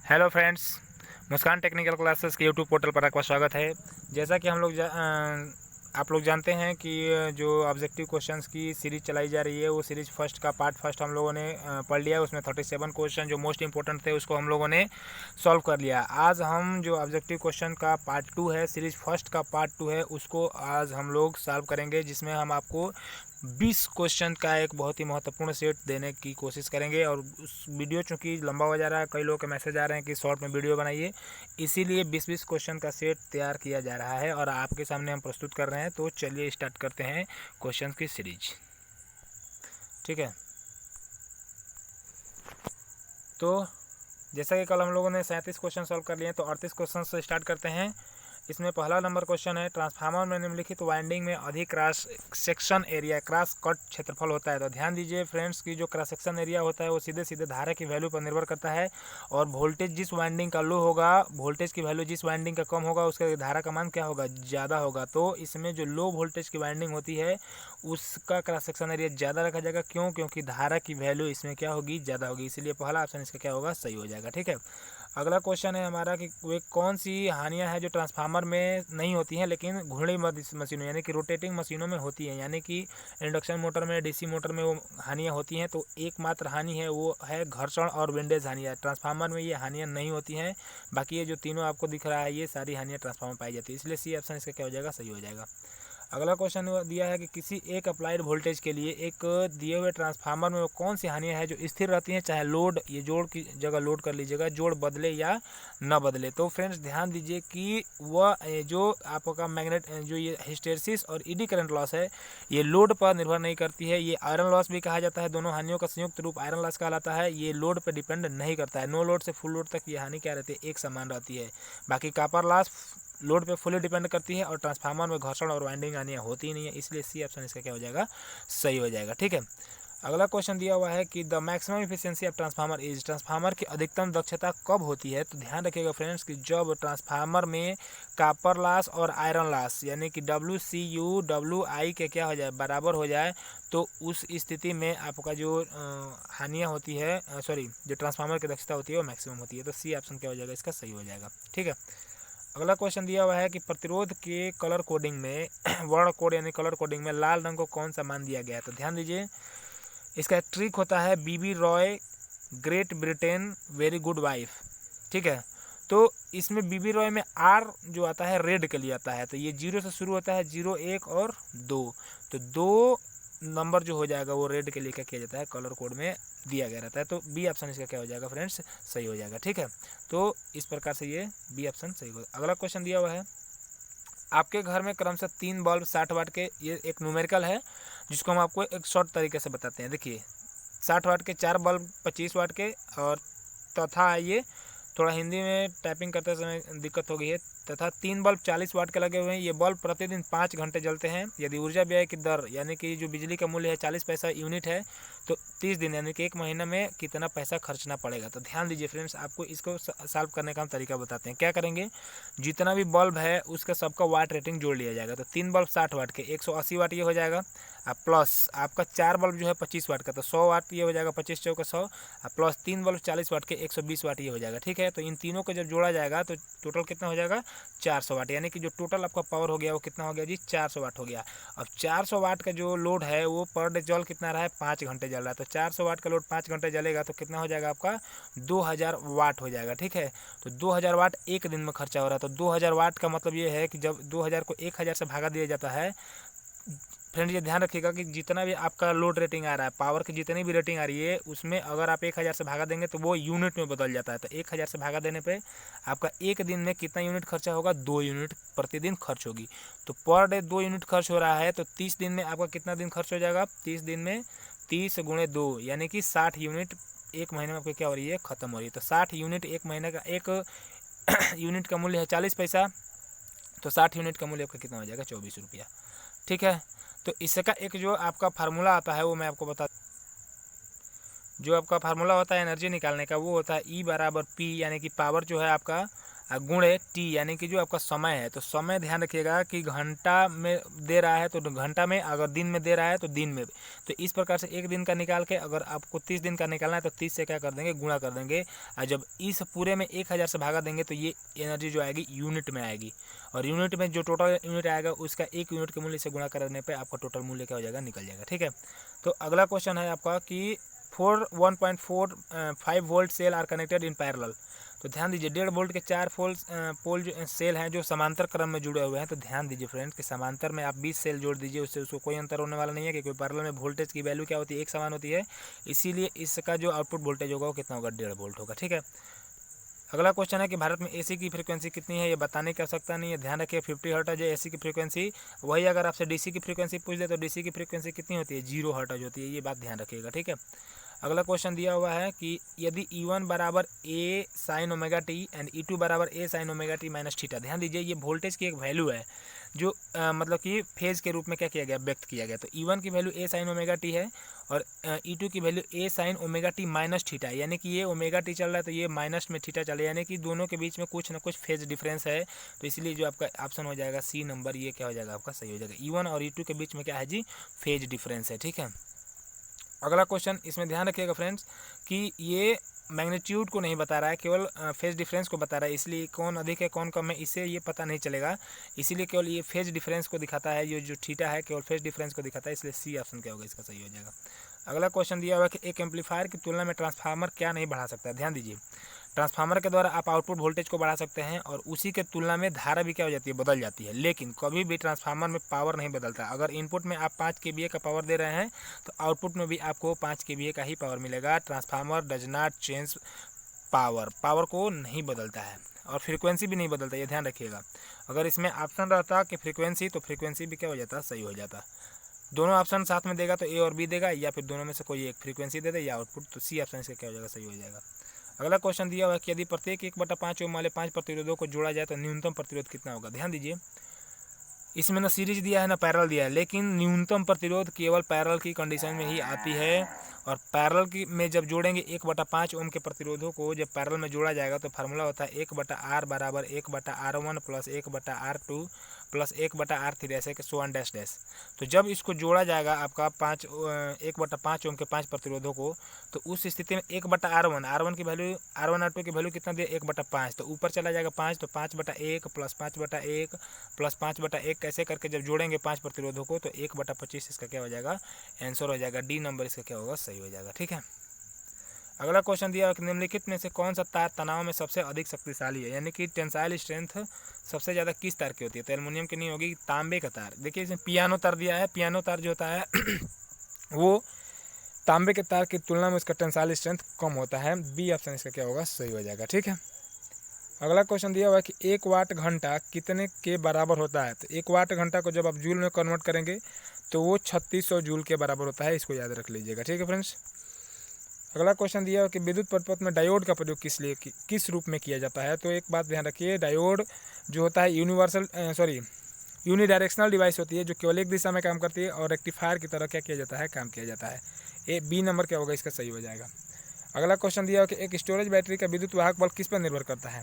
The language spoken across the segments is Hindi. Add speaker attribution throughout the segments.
Speaker 1: हेलो फ्रेंड्स, मुस्कान टेक्निकल क्लासेस के यूट्यूब पोर्टल पर आपका स्वागत है। जैसा कि आप लोग जानते हैं कि जो ऑब्जेक्टिव क्वेश्चंस की सीरीज़ चलाई जा रही है वो सीरीज़ फर्स्ट का पार्ट फर्स्ट हम लोगों ने पढ़ लिया। उसमें 37 क्वेश्चन जो मोस्ट इंपॉर्टेंट थे उसको हम लोगों ने सॉल्व कर लिया। आज हम जो ऑब्जेक्टिव क्वेश्चन का पार्ट 2 है, सीरीज़ फर्स्ट का पार्ट 2 है, उसको आज हम लोग सॉल्व करेंगे, जिसमें हम आपको 20 क्वेश्चन का एक बहुत ही महत्वपूर्ण सेट देने की कोशिश करेंगे। और उस वीडियो चूँकि लंबा हो जा रहा है, कई लोगों के मैसेज आ रहे हैं कि शॉर्ट में वीडियो बनाइए, इसीलिए 20-20 क्वेश्चन का सेट तैयार किया जा रहा है और आपके सामने हम प्रस्तुत कर रहे हैं। तो चलिए स्टार्ट करते हैं क्वेश्चन की सीरीज। ठीक है, तो जैसा कि कल हम लोगों ने 37 क्वेश्चन सॉल्व कर लिए हैं, तो 38 क्वेश्चन से स्टार्ट करते हैं। इसमें पहला नंबर क्वेश्चन है, ट्रांसफार्मर में निम्नलिखित वाइंडिंग में अधिक cross section area cross cut क्षेत्रफल होता है। तो ध्यान दीजिए फ्रेंड्स कि जो क्रॉस सेक्शन एरिया होता है वो सीधे सीधे धारा की वैल्यू पर निर्भर करता है, और वोल्टेज जिस वाइंडिंग का लो होगा, वोल्टेज की वैल्यू जिस वाइंडिंग का कम होगा, उसका धारा का मान क्या होगा, ज़्यादा होगा। तो इसमें जो लो वोल्टेज की वाइंडिंग होती है उसका क्रॉस सेक्शन एरिया ज़्यादा रखा जाएगा। क्यों? क्योंकि धारा की वैल्यू इसमें क्या होगी, ज़्यादा होगी। इसीलिए पहला ऑप्शन इसका क्या होगा, सही हो जाएगा। ठीक है, अगला क्वेश्चन है हमारा कि वे कौन सी हानियां हैं जो ट्रांसफार्मर में नहीं होती हैं लेकिन घूर्णी मशीनों यानी कि रोटेटिंग मशीनों में होती हैं। यानी कि इंडक्शन मोटर में, डीसी मोटर में वो हानियां होती हैं। तो एकमात्र हानि है वो है घर्षण और विंडेज हानियां। ट्रांसफार्मर में ये हानियां नहीं होती हैं। बाकी ये जो तीनों आपको दिख रहा है ये सारी हानियां ट्रांसफार्मर में पाई जाती है। इसलिए सी ऑप्शन इसका क्या हो जाएगा, सही हो जाएगा। अगला क्वेश्चन दिया है कि किसी एक अप्लाइड वोल्टेज के लिए एक दिए हुए ट्रांसफार्मर में वो कौन सी हानियां हैं जो स्थिर रहती हैं, चाहे लोड, ये जोड़ की जगह लोड कर लीजिएगा, जोड़ बदले या न बदले। तो फ्रेंड्स ध्यान दीजिए कि वह जो आपका मैग्नेट जो ये हिस्टेरिसिस और ईडी करंट लॉस है ये लोड पर निर्भर नहीं करती है। ये आयरन लॉस भी कहा जाता है। दोनों हानियों का संयुक्त रूप आयरन लॉस कहलाता है। ये लोड पर डिपेंड नहीं करता है। नो लोड से फुल लोड तक ये हानि क्या रहती है, एक समान रहती है। बाकी कॉपर लॉस लोड पे फुली डिपेंड करती है, और ट्रांसफार्मर में घर्षण और वाइंडिंग हानियां होती ही नहीं है। इसलिए सी ऑप्शन इसका क्या हो जाएगा, सही हो जाएगा। ठीक है, अगला क्वेश्चन दिया हुआ है कि the maximum efficiency of transformer is, transformer की अधिकतम दक्षता कब होती है। तो ध्यान रखिएगा फ्रेंड्स कि जब ट्रांसफार्मर में कॉपर लॉस और आयरन लॉस यानी कि WCU WI के क्या हो जाए, बराबर हो जाए, तो उस स्थिति में आपका जो हानियाँ होती है, सॉरी जो ट्रांसफार्मर की दक्षता होती है वो मैक्सिमम होती है। तो सी ऑप्शन क्या हो जाएगा, इसका सही हो जाएगा। ठीक है, अगला क्वेश्चन दिया हुआ है कि प्रतिरोध के कलर कोडिंग में वर्ण कोड यानी कलर कोडिंग में लाल रंग को कौन सा मान दिया गया है। तो ध्यान दीजिए, इसका एक ट्रिक होता है, B B Roy Great Britain very good wife. ठीक है, तो इसमें बीबी रॉय में आर जो आता है रेड के लिए आता है। तो ये 0 से शुरू होता है, 0, 1 और 2। तो 2 नंबर जो हो जाएगा वो रेड के लिए क्या किया जाता है, कलर कोड में दिया गया रहता है। तो बी ऑप्शन इसका क्या हो जाएगा फ्रेंड्स, सही हो जाएगा। ठीक है, तो इस प्रकार से ये बी ऑप्शन सही होगा। अगला क्वेश्चन दिया हुआ है, आपके घर में क्रमशः 3 बल्ब 60 वाट के, ये एक न्यूमेरिकल है जिसको हम आपको एक शॉर्ट तरीके से बताते हैं। देखिए 60 वाट के 4 बल्ब 25 वाट के, और तथा ये थोड़ा हिंदी में टाइपिंग करते समय दिक्कत हो गई है, तथा 3 बल्ब 40 वाट के लगे हुए हैं। ये बल्ब प्रतिदिन 5 घंटे जलते हैं। यदि ऊर्जा व्यय की दर यानी कि जो बिजली का मूल्य है 40 पैसा यूनिट है, तो 30 दिन यानी कि 1 महीना में कितना पैसा खर्चना पड़ेगा। तो ध्यान दीजिए फ्रेंड्स, आपको इसको सॉल्व करने का हम तरीका बताते हैं। क्या करेंगे, जितना भी बल्ब है उसका सबका वाट रेटिंग जोड़ लिया जाएगा। तो 3 बल्ब 60 वाट के 180 वाट ये हो जाएगा, प्लस आपका 4 बल्ब जो है 25 वाट का, तो 100 वाट ये हो जाएगा, 25 चौका 100, प्लस 3 बल्ब 40 वाट के 120 वाट ये हो जाएगा। ठीक है, तो इन तीनों को जब जोड़ा जाएगा तो टोटल कितना हो जाएगा, 400 वाट। यानी कि जो टोटल आपका पावर हो गया वो कितना हो गया जी, 400 वाट हो गया। अब 400 वाट का जो लोड है वो पर डे जल कितना रहा है, 5 घंटे जल रहा है। तो 400 वाट का लोड 5 घंटे जलेगा तो कितना हो जाएगा आपका, 2000 वाट हो जाएगा। ठीक है, तो 2000 वाट एक दिन में खर्चा हो रहा है। तो 2000 वाट का मतलब ये है कि जब 2000 को 1000 से भागा दिया जाता है, फ्रेंड ये ध्यान रखिएगा कि जितना भी आपका लोड रेटिंग आ रहा है, पावर की जितनी भी रेटिंग आ रही है, उसमें अगर आप 1000 से भागा देंगे तो वो यूनिट में बदल जाता है। तो 1000 से भागा देने पे आपका एक दिन में कितना यूनिट खर्चा होगा, 2 यूनिट प्रतिदिन खर्च होगी। तो पर डे 2 यूनिट खर्च हो रहा है, तो 30 दिन में आपका कितना दिन खर्च हो जाएगा, 30 दिन में 30 गुणे 2 यानी कि 60 यूनिट एक महीने में आपकी क्या हो रही है, खत्म हो रही है। तो 60 यूनिट एक महीने का, एक यूनिट का मूल्य है 40 पैसा, तो 60 यूनिट का मूल्य आपका कितना हो जाएगा, 24 रुपया। ठीक है, तो इसका एक जो आपका फार्मूला आता है वो मैं आपको बता, जो आपका फार्मूला होता है एनर्जी निकालने का वो होता है E बराबर P, यानी कि पावर जो है आपका गुणे टी यानी कि जो आपका समय है, तो समय ध्यान रखिएगा कि घंटा में दे रहा है तो घंटा में, अगर दिन में दे रहा है तो दिन में। तो इस प्रकार से एक दिन का निकाल के अगर आपको 30 दिन का निकालना है तो 30 से क्या कर देंगे, गुणा कर देंगे। और जब इस पूरे में 1000 से भागा देंगे तो ये एनर्जी जो आएगी यूनिट में आएगी, और यूनिट में जो टोटल यूनिट आएगा उसका 1 यूनिट के मूल्य से गुणा करने पर आपका टोटल मूल्य क्या हो जाएगा, निकल जाएगा। ठीक है, तो अगला क्वेश्चन है आपका कि 1.45 volt cell are connected in parallel. तो ध्यान दीजिए 1.5 वोल्ट के 4 पोल जो सेल हैं जो समांतर क्रम में जुड़े हुए हैं। तो ध्यान दीजिए फ्रेंड्स कि समांतर में आप 20 सेल जोड़ दीजिए, उससे उसको कोई अंतर होने वाला नहीं है, क्योंकि पैरेलल में वोल्टेज की वैल्यू क्या होती है, एक समान होती है। इसीलिए इसका जो आउटपुट वोल्टेज होगा वो कितना होगा, 1.5 वोल्ट होगा। ठीक है, अगला क्वेश्चन है कि भारत में एसी की फ्रीक्वेंसी कितनी है, ये बताने की आवश्यकता नहीं है। ध्यान रखिए 50 हर्ट्ज है एसी की फ्रीक्वेंसी। वही अगर आपसे डीसी की फ्रीक्वेंसी पूछ दे तो डीसी की फ्रीक्वेंसी कितनी होती है, 0 हर्ट्ज होती है। ये बात ध्यान रखिएगा। ठीक है, अगला क्वेश्चन दिया हुआ है कि यदि E1 बराबर A sine omega t and E2 बराबर A sine omega t minus theta. ध्यान दीजिए ये वोल्टेज की एक वैल्यू है जो मतलब कि फेज के रूप में क्या किया गया, व्यक्त किया गया। तो E1 की value A sine omega t है और E2 की value A sine omega t minus theta है, यानी कि ये ओमेगा टी चल रहा है तो ये माइनस में थीटा चल रहा है, यानी कि दोनों के बीच में कुछ ना कुछ फेज डिफरेंस है। तो इसलिए जो आपका ऑप्शन हो जाएगा सी नंबर, ये क्या हो जाएगा आपका सही हो जाएगा। E1 और E2 के बीच में क्या है जी, फेज डिफरेंस है। ठीक है, अगला क्वेश्चन इसमें ध्यान रखिएगा फ्रेंड्स कि ये मैग्नीट्यूड को नहीं बता रहा है, केवल फेज डिफरेंस को बता रहा है। इसलिए कौन अधिक है कौन कम है इससे ये पता नहीं चलेगा, इसीलिए केवल ये फेज डिफरेंस को दिखाता है। ये जो थीटा है केवल फेज डिफरेंस को दिखाता है, इसलिए सी ऑप्शन क्या होगा इसका सही हो जाएगा। अगला क्वेश्चन दिया हुआ है कि एक एम्पलीफायर की तुलना में ट्रांसफार्मर क्या नहीं बढ़ा सकता है। ध्यान दीजिए ट्रांसफार्मर के द्वारा आप आउटपुट वोल्टेज को बढ़ा सकते हैं और उसी के तुलना में धारा भी क्या हो जाती है, बदल जाती है। लेकिन कभी भी ट्रांसफार्मर में पावर नहीं बदलता। अगर इनपुट में आप 5 kVA का पावर दे रहे हैं तो आउटपुट में भी आपको 5 kVA का ही पावर मिलेगा। Transformer does not change power को नहीं बदलता है और फ्रीक्वेंसी भी नहीं बदलता, ये ध्यान रखिएगा। अगर इसमें ऑप्शन रहता कि फ्रीक्वेंसी, तो फ्रीक्वेंसी भी क्या हो जाता, सही हो जाता। दोनों ऑप्शन साथ में देगा तो ए और बी देगा, या फिर दोनों में से कोई एक फ्रीक्वेंसी दे दे या आउटपुट, तो सी ऑप्शन इसका क्या हो जाएगा, सही हो जाएगा। अगला क्वेश्चन दिया हुआ है कि यदि प्रत्येक 1/5 ओम वाले 5 प्रतिरोधों को जोड़ा जाए तो न्यूनतम प्रतिरोध कितना होगा। ध्यान दीजिए इसमें ना सीरीज दिया है ना पैरेलल दिया है, लेकिन न्यूनतम प्रतिरोध केवल पैरेलल की कंडीशन में ही आती है। और पैरेलल की में जब जोड़ेंगे 1/5 ओम के प्रतिरोधों को जब पैरेलल में जोड़ा जाएगा तो फार्मूला होता है 1/R बराबर 1/R1 plus 1/R2 plus 1/R3 ऐसे के सो ऑन डैश डैश। तो जब इसको जोड़ा जाएगा आपका 1/5 ओम के 5 प्रतिरोधों को, तो उस स्थिति में 1/R1 की वैल्यू, R1 R2 की वैल्यू कितना दिया, 1/5। तो ऊपर चला जाएगा 5, तो 5/1 प्लस 5/1 प्लस 5/1 कैसे करके जब जोड़ेंगे 5 प्रतिरोधों को तो 1/25 इसका क्या हो जाएगा, आंसर हो जाएगा। डी नंबर इसका क्या होगा, सही हो जाएगा। ठीक है, अगला क्वेश्चन दिया कि निम्नलिखित में से कौन सा तार तनाव में सबसे अधिक शक्तिशाली है, यानी कि टेंसाइल स्ट्रेंथ सबसे ज़्यादा किस तार की होती है। तो एल्युमिनियम की नहीं होगी, तांबे का तार। देखिए इसमें पियानो तार दिया है, पियानो तार जो होता है वो तांबे के तार की तुलना में उसका टेंसाइल स्ट्रेंथ कम होता है। बी ऑप्शन इसका क्या होगा, सही हो जाएगा। ठीक है, अगला क्वेश्चन दिया हुआ है कि 1 वाट घंटा कितने के बराबर होता है। तो 1 वाट घंटा को जब आप जूल में कन्वर्ट करेंगे तो वो 3600 जूल के बराबर होता है, इसको याद रख लीजिएगा। ठीक है फ्रेंड्स, अगला क्वेश्चन दिया हुआ कि विद्युत परिपथ में डायोड का प्रयोग किस रूप में किया जाता है। तो एक बात ध्यान रखिए, डायोड जो होता है यूनिडायरेक्शनल डिवाइस होती है जो केवल एक दिशा में काम करती है और रेक्टिफायर की तरह क्या किया जाता है, काम किया जाता है। बी नंबर क्या होगा इसका सही हो जाएगा। अगला क्वेश्चन दिया हो कि एक स्टोरेज बैटरी का विद्युत वाहक बल किस पर निर्भर करता है।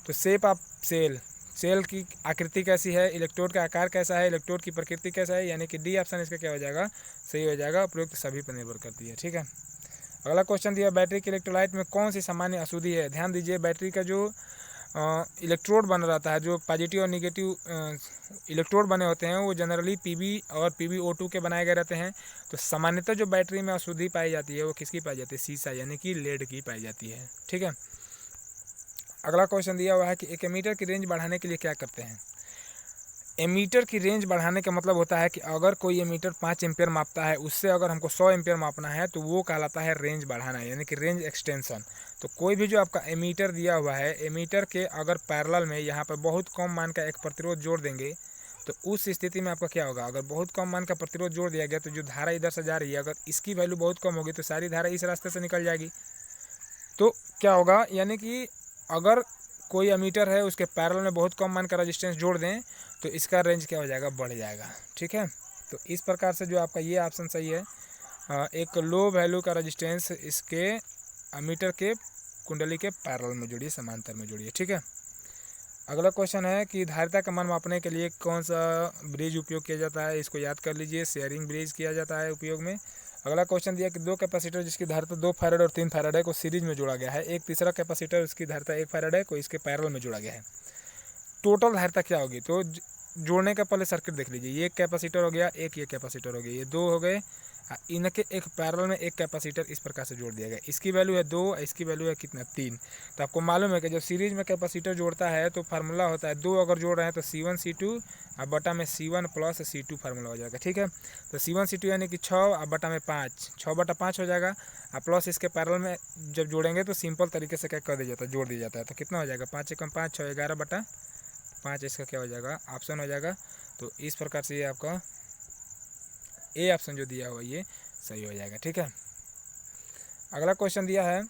Speaker 1: तो शेप ऑफ सेल की आकृति कैसी है, इलेक्ट्रोड का आकार कैसा है, इलेक्ट्रोड की प्रकृति कैसा है, यानी कि डी ऑप्शन इसका क्या हो जाएगा, सही हो जाएगा। उपयुक्त सभी पर निर्भर करती है। ठीक है, अगला क्वेश्चन दिया बैटरी के इलेक्ट्रोलाइट में कौन सी सामान्य अशुद्धि है। ध्यान दीजिए बैटरी का जो इलेक्ट्रोड बना रहता है, जो पॉजिटिव और निगेटिव इलेक्ट्रोड बने होते हैं वो जनरली पीबी और PbO2 के बनाए गए रहते हैं। तो सामान्यतः जो बैटरी में अशुद्धि पाई जाती है वो किसकी पाई जाती है, सीसा यानी कि लेड की पाई जाती है। ठीक है, अगला क्वेश्चन दिया हुआ है कि एक एमीटर की रेंज बढ़ाने के लिए क्या करते हैं। एमीटर की रेंज बढ़ाने का मतलब होता है कि अगर कोई एमीटर 5 एम्पियर मापता है, उससे अगर हमको 100 एम्पियर मापना है तो वो कहलाता है रेंज बढ़ाना, यानी कि रेंज एक्सटेंशन। तो कोई भी जो आपका एमीटर दिया हुआ है, एमीटर के अगर पैरेलल में यहाँ पर बहुत कम मान का एक प्रतिरोध जोड़ देंगे तो उस स्थिति में आपका क्या होगा, अगर बहुत कम मान का प्रतिरोध जोड़ दिया गया तो जो धारा इधर से जा रही है, अगर इसकी वैल्यू बहुत कम होगी तो सारी धारा इस रास्ते से निकल जाएगी। तो क्या होगा, यानी कि अगर कोई एमीटर है उसके पैरेलल में बहुत कम मान का रेजिस्टेंस जोड़ दें तो इसका रेंज क्या हो जाएगा, बढ़ जाएगा। ठीक है, तो इस प्रकार से जो आपका ये ऑप्शन सही है। एक लो वैल्यू का रेजिस्टेंस इसके एमीटर के कुंडली के पैरेलल में जोड़िए, समांतर में जोड़िए। ठीक है, अगला क्वेश्चन है कि धारिता का मान मापने के लिए कौन सा ब्रिज उपयोग किया जाता है, इसको याद कर लीजिए, शेयरिंग ब्रिज किया जाता है उपयोग में। अगला क्वेश्चन दिया कि दो कैपेसिटर जिसकी धारिता 2 फैराड और 3 फैराड है को सीरीज में जोड़ा गया है, एक तीसरा कैपेसिटर उसकी धारिता 1 फैराड है को इसके पैरेलल में जोड़ा गया है, टोटल धारिता क्या होगी। तो जोड़ने का पहले सर्किट देख लीजिए, ये कैपेसिटर हो गया, एक ये कैपेसिटर हो गया, ये 2 हो गए, इनके एक पैरेलल में एक कैपेसिटर इस प्रकार से जोड़ दिया गया। इसकी वैल्यू है 2, इसकी वैल्यू है कितना 3। तो आपको मालूम है कि जब सीरीज में कैपेसिटर जोड़ता है तो फार्मूला होता है 2 अगर जोड़ रहे हैं तो C1 C2 और बटा में C1 प्लस C2 फार्मूला हो जाएगा, ठीक है। तो C1 C2 यानी कि 6 और बटा में 5, 6 बटा 5 हो जाएगा, और प्लस इसके पैरेलल में जब जोड़ेंगे तो सिंपल तरीके से क्या कर दिया जाता है, जोड़ दिया जाता है। तो कितना हो जाएगा 5 एकम 5, 6 11 बटा 5, इसका क्या हो जाएगा ऑप्शन हो जाएगा। तो इस प्रकार से ये आपका ए ऑप्शन जो दिया हुआ ये सही हो जाएगा, ठीक है। अगला क्वेश्चन दिया है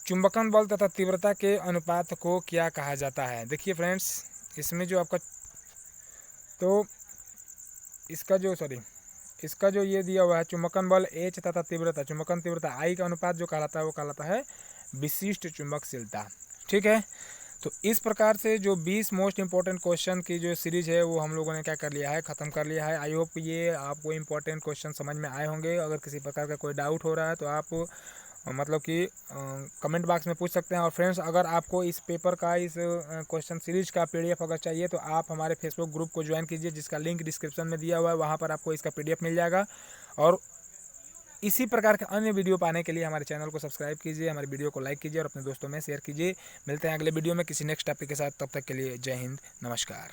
Speaker 1: चुंबकन बल तथा तीव्रता के अनुपात को क्या कहा जाता है। देखिए फ्रेंड्स, इसमें जो आपका तो इसका जो ये दिया हुआ है चुंबकन बल H तथा तीव्रता, चुंबकन तीव्रता I का अनुपात जो कहलाता है वो कहलाता है विशिष्ट चुंबकशीलता, ठीक है। तो इस प्रकार से जो 20 मोस्ट इंपॉर्टेंट क्वेश्चन की जो सीरीज है वो हम लोगों ने क्या कर लिया है, ख़त्म कर लिया है। आई होप ये आपको इंपॉर्टेंट क्वेश्चन समझ में आए होंगे। अगर किसी प्रकार का कोई डाउट हो रहा है तो आप मतलब कि कमेंट बॉक्स में पूछ सकते हैं। और फ्रेंड्स, अगर आपको इस पेपर का, इस क्वेश्चन सीरीज का PDF अगर चाहिए तो आप हमारे फेसबुक ग्रुप को ज्वाइन कीजिए, जिसका लिंक डिस्क्रिप्शन में दिया हुआ है, वहाँ पर आपको इसका PDF मिल जाएगा। और इसी प्रकार के अन्य वीडियो पाने के लिए हमारे चैनल को सब्सक्राइब कीजिए, हमारे वीडियो को लाइक कीजिए और अपने दोस्तों में शेयर कीजिए। मिलते हैं अगले वीडियो में किसी नेक्स्ट टॉपिक के साथ, तब तक के लिए जय हिंद, नमस्कार।